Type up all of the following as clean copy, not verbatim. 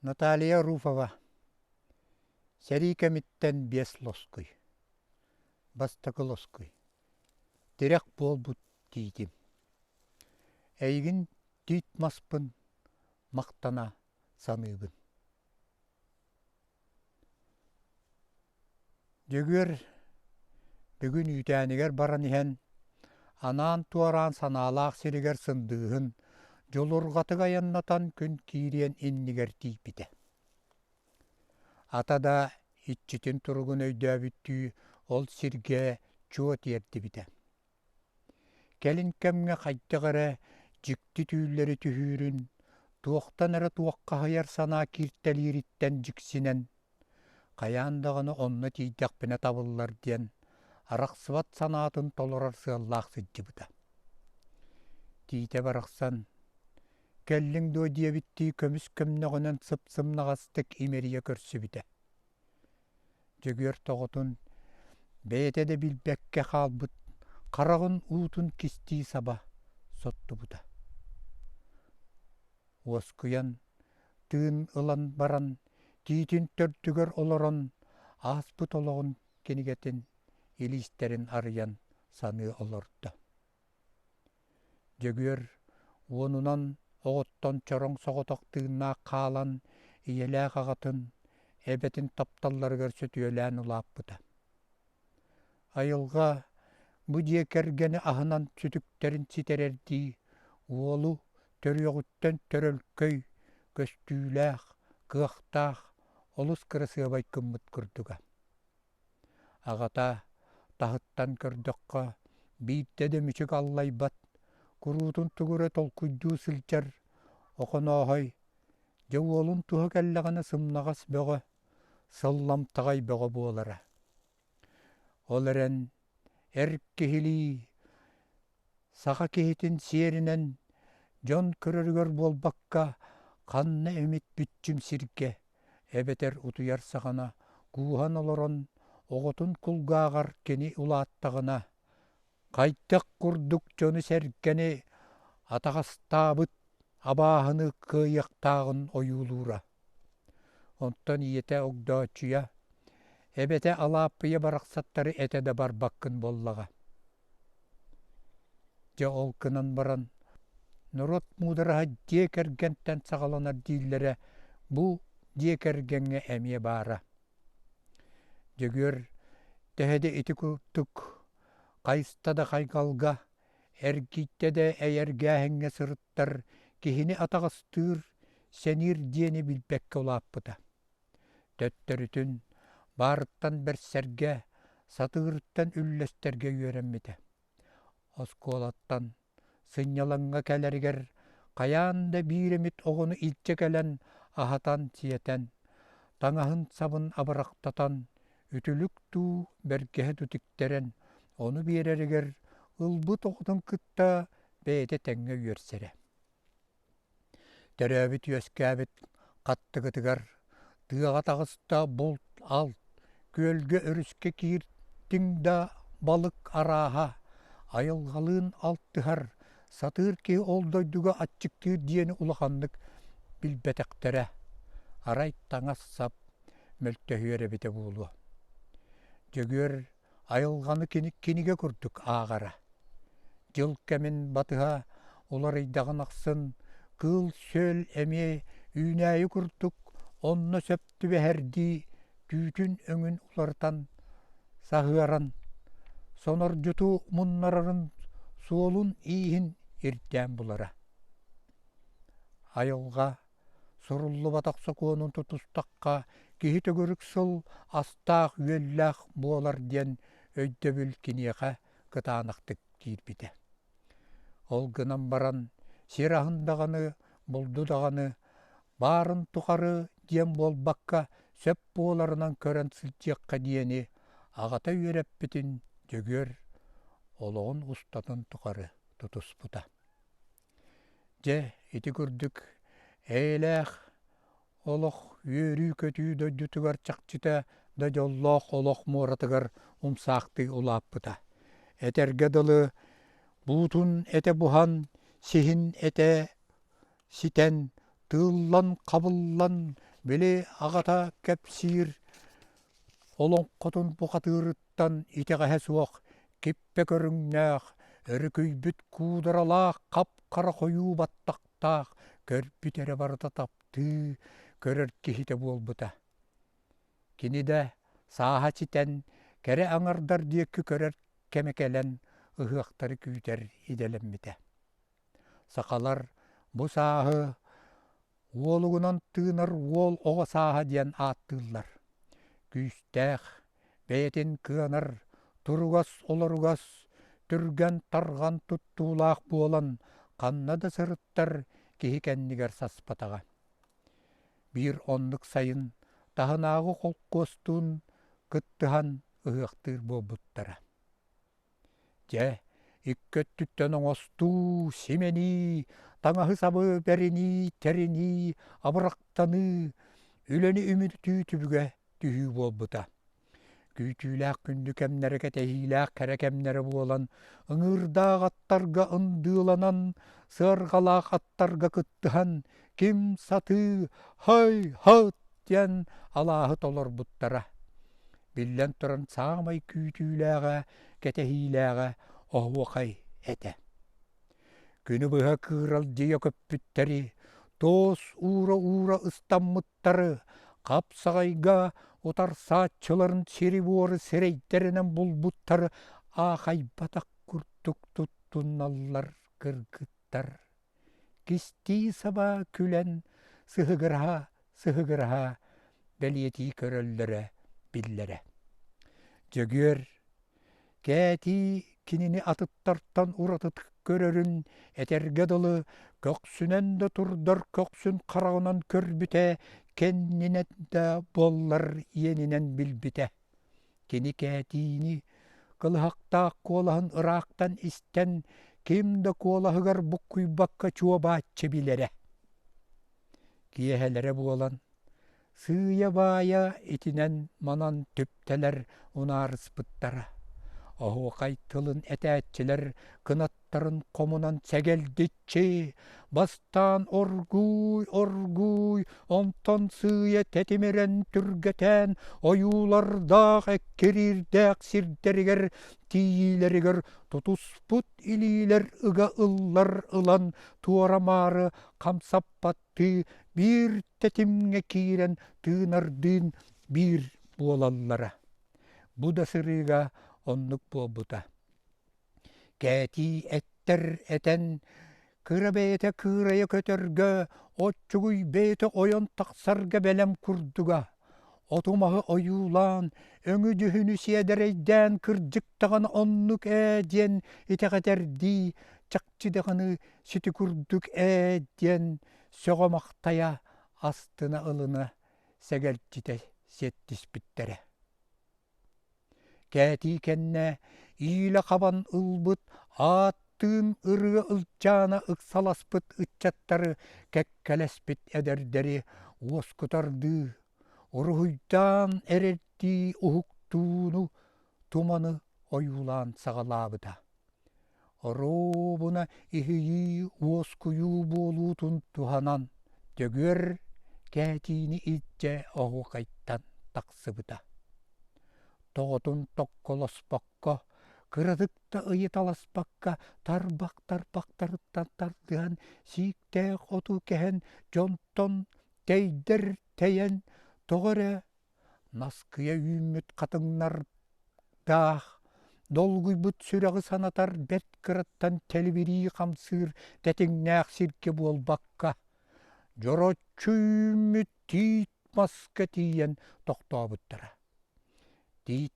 Наталья Руфова. Сәрикәмиттен бес лоскуй. Бастакы лоскуй. Терек болбут дейдім. Әйгін түйт маспын, мақтана саныбын. Жөгөр бүгін үйтәнігер баран ихен, анан туаран саналақ сиригер сындығын, жолурғатык аяннатан күн кириен иннигер тейпіті. Атада итчитин тургун өйдөбүттүү ол сирге чуот ерді біті. Келин кемге қайттығыры жікті түйілері түхүүрін, туоқтан әрі туаққа хайар сана кирттелириттен жіксінен, қаяндағыны онны тейдақпіне табылылар ден, арақсыват санатын толырар сығаллақ сыджы бұта. Тейте барақсан, келлің дөй диебітті көміс көмнеғынан сып-сымнағастық имерия көрсі біті. Жөгөр тоғытын, бәйте де білбәкке қалбыт, қарағын уутун кисти саба сотту бұта. Оскуян, тыын ылан баран, тийтін төртігер олорон, аспыт олығын кенігетін, елистерін арыян саны олорды. Жөгөр, онунан оғыттан чороң соғытақтығына қалан, иелі қағатын, әбетін тапталлар көрсі түйелән ұлап бұта. Айылға, бұ декергені ахынан сүтіктерін ситерерді, олу төріғыттен төрөлкөй, көстүйләқ, қықтақ, олыс кірісі абай күмміт күрдіға. Ағата, тахыттан көрдіққа, бейітті де мүшік аллай бат, күрутун түгірі толкүйдүү сылчар, оқына ағай, жау олын туғы кәлліғаны сымнағас бөғі, сыллам тағай бөғі болары. Ол әрін, әрккехілі, саға кехетін серінен, жон көріргөр болбаққа, қанны өмет бүтчім сирке, әбетер ұтуяр сағана, куған олырын, оғытын күлгағар кені ұлаттағына, қайттық құрдық жоны сәркені, атағастабыт, абағыны күйіқтағын ойулура. Онтан иеті оғдачуя, әбеті алаппыя барақсаттары әтеді бар баққын боллаға. Жа ол кынан баран, нұрот мудыраға декергенттен сағаланар дейлері, бұ декергенге әме бара. Жөгөр, тәхеді еті күрттік, қайыстада қайқалға, әргейттеді әйергәхіңе сұрыттар, кехіне атағыстыр, сәнір дені білбәкке олаппыда. Төттөрүтүн барыттан бір сәрге, сатығырыттан үллестерге үйеренмеді. Осколаттан, сыняланға кәләргер, қаянда биремет оғыны илче кәлән, ахатан тиетен, таңахын сабын абырақтатан, үтілік ту бәргеhe түтіктерен, оны берерігер, ылбыт оғытын күтті бәйті тәңге үйерсері. Төрәбіт өскәбіт қаттығытығар, тыға тағыста бұлт алт, көлге өріске киірттің да балық араға, айылғалын алттығар, сатыр ке олдойдуға атчықтыр диені ұлақандық білбәтәқтірі. Арай таңас сап, мөлттөхүйері біте болу. Жөгөр айылғаны кенеге күрдік ағара. Жыл кәмін батыға олар айдағын ақсын, кыл сөл әме үйнәйі күрдік, онны сөпті бәхәрді, түйтін өңін улартан сағыран, сонар жұту мұннарарын суолун ийін ерттен бұлара. Айылға, сұрулы батақсы конын тұтыстаққа, кехі төгірік сыл астақ үйелләқ болар ден өйдөбіл кенеға кытанақтық кейірбіді. Ол гынан баран, серахындағаны, бұлдудағаны, барын тұқары ден болбаққа, сөп боларынан көрін сылтиаққа диені, ағата үйереп бітін жөгөр, олығын ұстатын тұқары тұтыс бұта. Же, еті күрдік, әйләқ, олық үйері көтүй дөйдітігар чақчыта, да жоллақ олық моратығар ұмсақты ұлап бұта. Әтерге дылы, бұтын әте бұхан, сехін әте ситен, тыллан, қабыллан, Бели ағата кәпсир, олон қотын бұқатырыттан итеғәһә суақ, кеппе көріңнәқ, өрікөйбіт кудыралақ, қап қара қою баттақтақ, көрбітері барыта тапты, көрір кехите болбыта. Киниде саха читен, кәрі аңардар диеккі көрір кемекелен, ұхықтары күйтер иделеммите. Сақалар бұ сахы уолугунан тыынар уол оға саха диен аттылар. Күйстәқ, бәйтін кыанар, тұругас оларугас, түрген тарған тұттулақ болан, қаннады сырыттар кехекеннігер саспатаға. Бір онлық сайын, тағынағы қолқостуын кыттыхан ұғықтыр болбуттара. Же, иккөт түттен оңосту, семени, таңағы сабы бәріні, тәріні, абырақтаны, үлені үміті түбіге түйі болбута. Күйтүләк күнді кәмнәрі кәтәхиләк кәрәкәмнәрі болан, ыңырдақ аттарға ындыланан, сырғалақ аттарға кыттыхан, кем саты, хай, хат, ден алағы толар бұттара. Біллән тұран сағымай күйтүләға, кәтәхиләға, оғуақай әті. Күні бұға кырал дея көппіттері, тос ура-ура ұстаммыттары, қапсағайға отар саатчыларын сері боры серейдерінен бұлбуттары, ағай батақ күртік тұттуналар кыргыттар. Кісті саба күлен, сығығырға, бәлеті көрілдері биллері. Жөгер, кәті кинини атыттартан уратыт көрөрін, әтерге дылы, көксүнен де турдар көксүн қарауынан көрбіте, кеннинен де боллар енинен білбіте. Кені кәтіні, қылғақтақ қолағын ырақтан істен, кемді қолағығар бұққүй баққа чуабатчы білері. Киехелері болан, сыя бая етінен манан төптелер унарыс бұттара. Оғуқай тылын әтәтчілер кынаттарын қомынан сәгелдетче, бастан оргуй, онтан сыя тәтемерен түргетен, оюлардақ әккерирдәк сирдерігер, тийлерігер, тұтуспут илилер ыға ыллар ылан, туарамары қамсап батты, бір тәтімге кейрен тыынардын бір болаллара. Бұда сырыға онлық болбута. Кәті әттер әтен, кыра бәйті кырая көтөргө, отчугуй бәйті ойон тақсарға бәлем күрдуға. Отумағы ойулан, өңі дүхіні сиедерейден кырджықтағаны онлық әден, етеғатерді, чақчыдағаны сүті күрдік әден, соғамақтая астына ылына сәгәлтіте сеттіс біттері. Кәті кәнне, үйлі қабан ұлбыт, аттын ұрығы ұлчана ұқсаласпыт ұтчаттары кәккәләспіт әдердері оскутарды, ұрғыйдан әрерді ұхықтуыну туманы ойулан сағалабыда. Ұрыбына ихиyi оскую болутын туханан, жөгөр кәтіні итче оғы қайттан тақсыбыда. Тоғытын тоққолоспаққа, кырадықта ұйыталаспаққа, тарбақ-тарбақтарыттан тардыған, сиіктәқ оту кәхен, жонтон, тәйдір тәйен, тоғыры, наскыя үймет қатыңнар дақ, долгуй бұт сүрағы санатар бәт кыраттан тәлбірі қамсыр, тәтіңнәқ сирке болбаққа, жорочу үймет тейт маска тейен тоқтауыттыра. Дейт,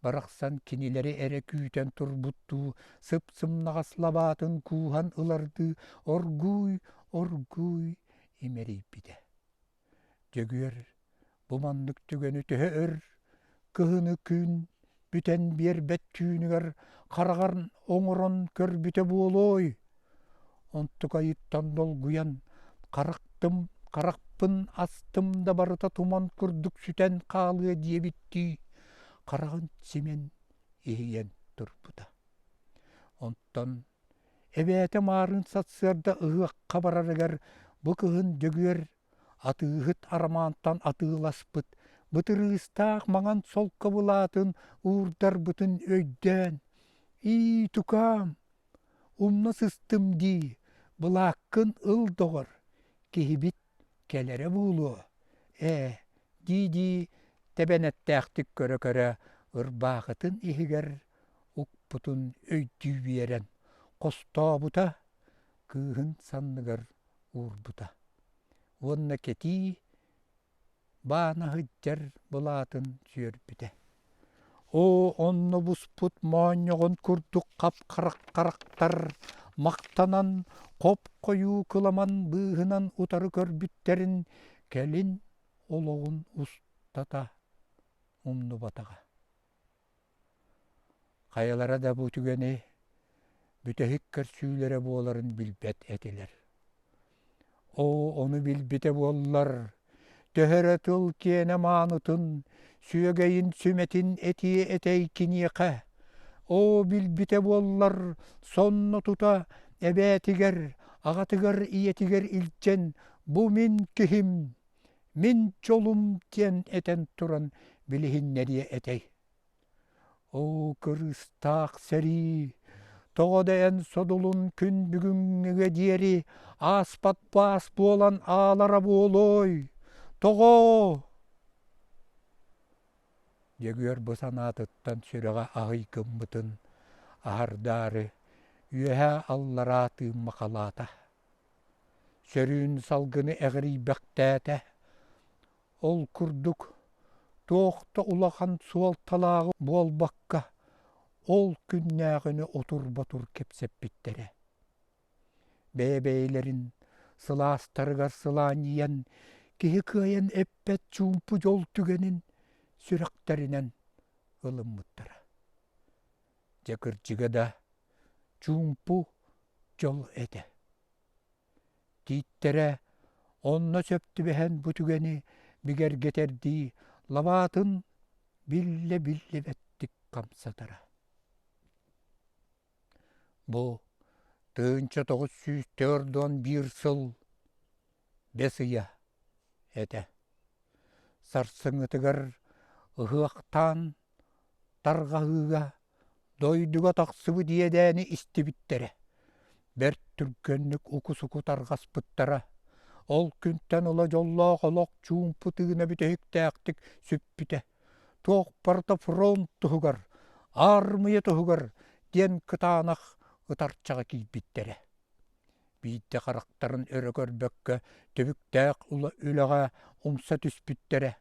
барақсан кенелері әрі күйтен тұрбұтту, сып-сым нағаслабатын кухан ыларды, оргуй имерей биде. Жөгөр, бұмандық түгені төхөр, кыхыны күн, бүтен бер бәт түйінігер, қарағарын оңырын көр бүте болой. Онтық айыттан долгуян, қарақпын астым да барыта туман күрдік сүтен қалы дебітті. Қарағын семен ейен тұрбыда. Онтан, әбәті марын сатсырда ұғық қабарарығар, бұқығын жөгөр, Атыыхыт арамаантан атыыласпыт. Бытырыыстаах маңан солка булатын уурдар бытын өйдөн. И тукам, умна сыстым ди, былааккын ылдоҕор, киһибит келере буулуо. Ди тебенеттээхтик көрө-көрө ырбаахытын иһигэр укпутун өйдүү биэрэн, хостообута, кыыһын санныгар уурбута. Уонна кетии баана хыдьар былаатын сүөрбүтэ. Онно буспут моонньоҕун курдук кап-карактар мактанан, коп коюу кыламан быыһынан утары көрбүттерин келин олоҕун устата умнубатаҕа. Хайалара да бу түгени бүтэһик көрсүүлэрэ буоларын билбэт этилэр. Ону билбите буоллар, төһөрө тыл киэне маанытын, сүөгэйин сүметин этие этей киниэхэ. Билбите буоллар, сонно тута эбээтигэр, аҕатыгар ийэтигэр илчэн, бу мин киһим, мин чолум тиэн этэн туран билиһиннэрие этей. Кырыстаах сэрии, тоҕодайан содулун күн бүгүҥҥүгэ диэри ааспат баас буолан аалара буолой. Тоҕо! Дьөгүөр бу санаатыттан сүрэҕэ аһый кыммытын аһардаары үөһэ аллара тыыммахалаата. Сөрүүн салгыны эҕирийбэхтээтэ. Ол курдук туохта улахан суолталааҕы буолбакка, ол күннээҕүнү отур-батур кепсеппиттере. Бэйэлэрин сылаастарыгар сылаанньыйан, киһи кыайан эппэт чуумпу дьол түгэнин сүрэхтэринэн ылыммыттара. Дьакырдьыга да чуумпу дьол этэ. Тииттерэ онно сөптүбэһэн бу түгэни бигэргэтердии лабаатын билле-биллебэттик камсатара. Бу тыынча 904 сыл бесыя этэ. Сарсыҥытыгар ыһыахтаан таргаһыыга дойдуга тахсыбы диэдээни истибиттере. Бэр түргөннүк уку-суку таргаспыттара. Ол күнтэн ыла жоллоох-олох чуумпу тыына бүтэһиктээхтик сүппүтэ. Туох барыта фронт туһугар, армыя туһугар диэн кытаанах ытарчаҕа киирбиттерэ. Биидде характарын өрөкөрбөккө төбүктээх үлэҕэ умса түспүттерэ.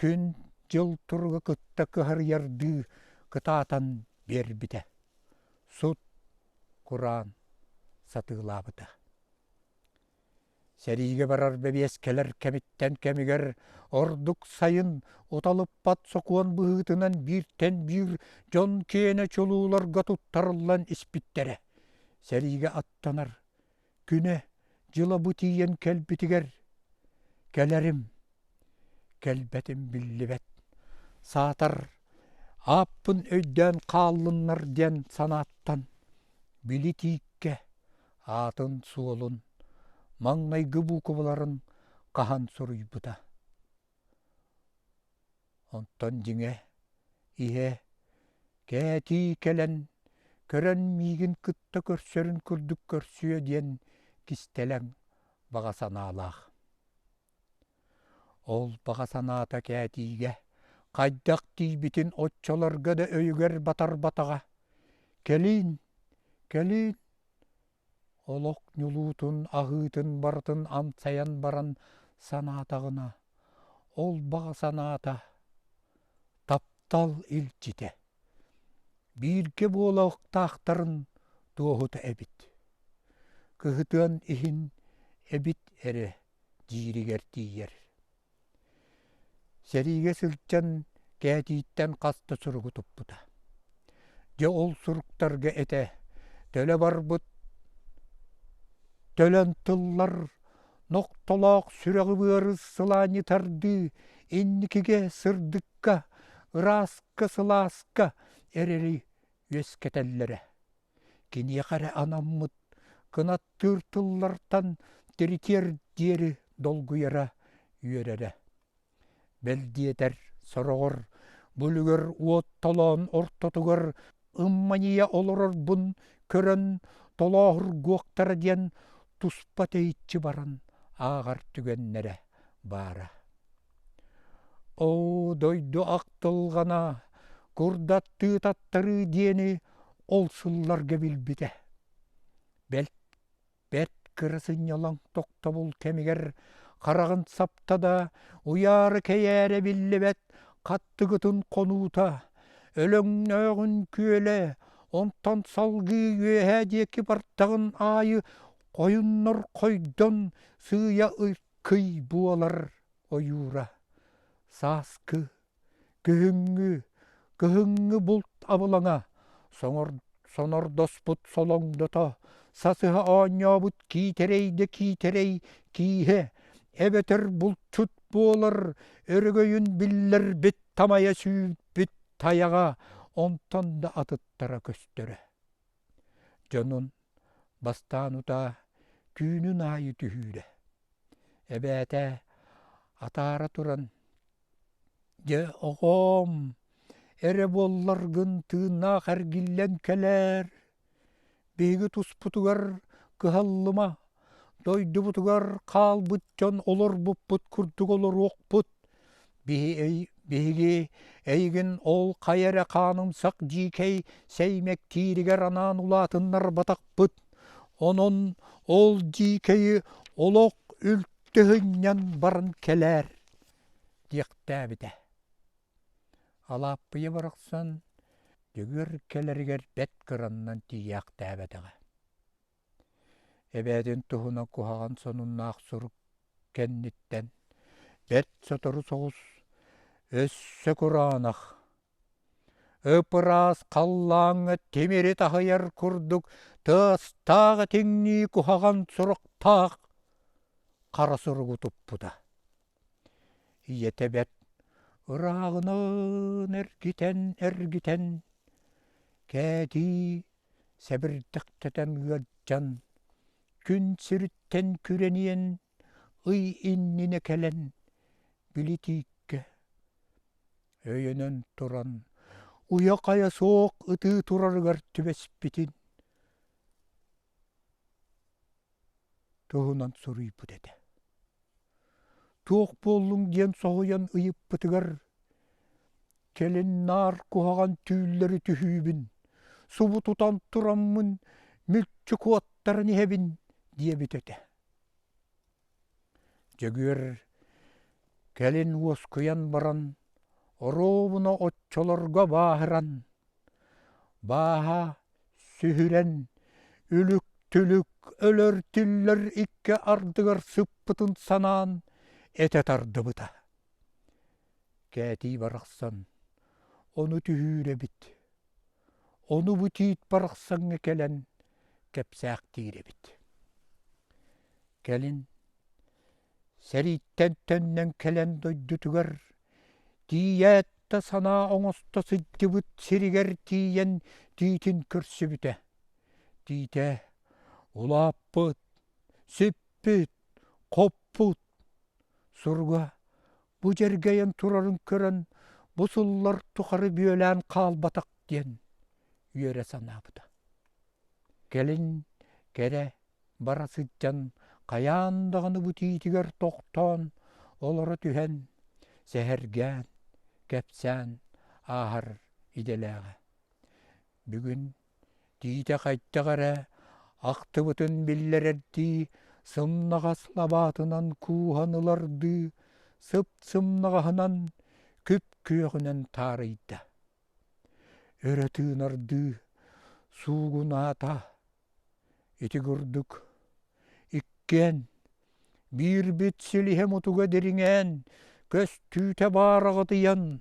Күн жыл турга кытта кыһарыйардыы кытаатан биэрбитэ. Сут кураан сатыылаабыта. Сэриигэ барар бэбиэскэлэр кэмиттэн кэмигэр ордук сайын уталыппат сокуан быһыытынан бииртэн биир дьон киэнэ чулууларга туттарыллан испиттерэ. Сэриигэ аттанар, күнэ жыла бутийен келбитигэр, келерим, келбетим биллибет, саатар ааппын өйдөөн хааллыннар диэн санааттан, били тиикке аатын суолун, маңнайгы буукубаларын кахан суруйбута. Онтон диңэ иһэ кээти келен көрөн миигин кытта көрсөрүн курдук көрсүө диэн кистелең баҕа санаалаах. Ол баҕа санаата кээтиигэ хайдах тиибитин отчолорго да өйүгэр батарбатаҕа. Келин, олох ньулуутун аһыытын барытын амсаян баран санаатаҕына. Ол баҕа санаата таптал илчите. Бииргэ буолаахтаахтарын туоһута эбит. Кыһытыан иһин эбит эре дьииригэр тиийэр. Сэриигэ сылдьан кээтииттэн хаста суругу туппута. Дьэ ол суруктарга этэ төлө барбыт, төлөн тыллар ноктолоох сүрэҕыбыарыс сылааñытарды инникиге сырдыкка, ырааска сылааска эрери үөскэтэллэрэ. Киниэхэрэ анаммыт кынаттыыр тыллартан теритиэр диэри долгуйара үйерere. Белдиетер, сорогор, бүлігер уот толон ортотугар ыммания олорор бун көрөн толоохур гуоктара диен туспа тейитчи баран ағар түгеннере бара. О, дойду ақтылғана, курдатты таттары диени ол сылларга билбите. Бет кырысын ялан тоқтабыл кемигер қарағын саптада уяры кәйәрі биллебет қаттығытын қонута. Өлөңнөғін күеле, онтан салғы үйе декі бартағын айы қойынныр қойдон сыя ұйқый буалар ойура. Саскы, кыһыҥҥы бұлт абылаңа, сонор доспут солоңдото, сасыха ооньообут киитерей, киихе, эбетер бұлтчут буолар, өрөгөйүн биллер бит тамая сүүт бит таяға, онтон да атыттара көстөрө. Жонун бастаанута күүнүн айы түһүүрэ. Эбээте атаара туран, же оғом, эре болларгын тыынна қаргиллен келер, бейгі туспутугар кыһаллыма, дойдубутугар қалбыт жон олор буппут, курдук олор оқпут, бейгі эйгін ол қайыры қаным сақ жикей сеймек тиригер анан улатыннар батақпыт, онон ол жикейі олоқ үлттіғіннен барын келер, диқтәбіде. Алаппыйы барақсан, дүгір келергер бет кыраннан тияқ тәбәдіға. Эбәдін тұхына кухаған сонуннақ сұрук кенниттен, бет сотору соғыз өссі құранақ. Өпырас қаллаңы темері тахыяр күрдік, тастағы теңні кухаған сұрук тақ, қара сұрук ұтыппыда. Иете бет ырағынан әргітен, кәді сәбірдіқтетен ғаджан, күн сүріттен күренien, ый инніне кәлен, білітікке. Өйінен тұран, уя қая соқ ұты тұрарғар түбеспітін. Тұғынан сұрыйпы деді. Тоқ болың ден соғыян ұйып бұтығар, келін нар куғаған түйілері түхүйбін, субы тұтан тұраммын, мүлтчі қуаттарын ебін, дие бітеді. Жөгөр, келін оскуян баран, оробына отчоларға бағыран, баға сүхірен, үлік-түлік, өлір түллер икке ардығар сұппытын санан, эте тарды бұта. Кәті барақсан, оны түхүйре бит. Оны бұтейт барақсанға келен, кәпсәқ тейре бит. Келін, сәриттен төннен келен дойдутугар, тиетті сана оңысты сыдды бұт сиригер тиен тейтін көрсі бүті. Тейте, улап бұт, сөппіт, қоппыт, Сурга, бұ жергейін тұрарын көрін, бұсыллар тұқары бүйелән қалбатақ ден, үйері санабыды. Келін, кере, барасыджан, қаяндығыны бұтейтігер тоқтан, олары түхен, сәхерген, кәпсән, ағыр иделәғі. Бүгін, дейті қайттығары, ақты бұтын білдерерді, сымнаға слабатынан куғаныларды, сымнағынан көп күйіғінен тарыйды. Өрәтінарды суғын ата, еті күрдік. Иккен, бір бет селіхем ұтуға деріңен, көз түйте барығыдыян,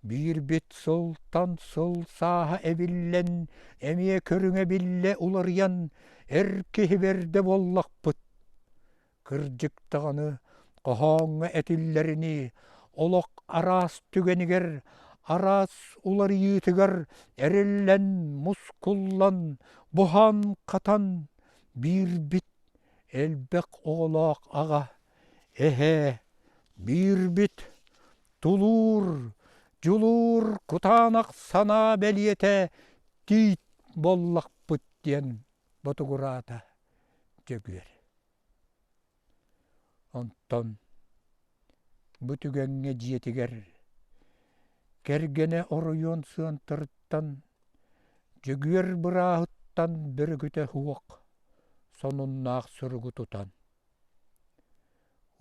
бір бет сылтан сыл саға әбіллен, әмие көріңе білі ұлариян, әркеі берді боллақ бұт. Кыржықтығаны, қоғаңы әтіллеріні, олық арас түгенігер, арас улар етігер, әріллен, мұскуллан, бұхан қатан, бір бит, әлбәк оғылақ аға, әхе, Бирбит, тулур, жулур, кутанақ сана бәлиете тейт боллақ бұттен бұтығырата жөгер. Онтон бүтігенге жетігер, кергене оруйон сыантырыттан, жөгер бұрағыттан бір күті хуақ, сонуннақ сұрғы тұтан.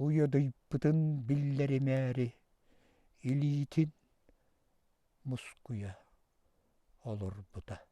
Уйадыйпытын биллері мәри, илитин мұскуя олыр бұта.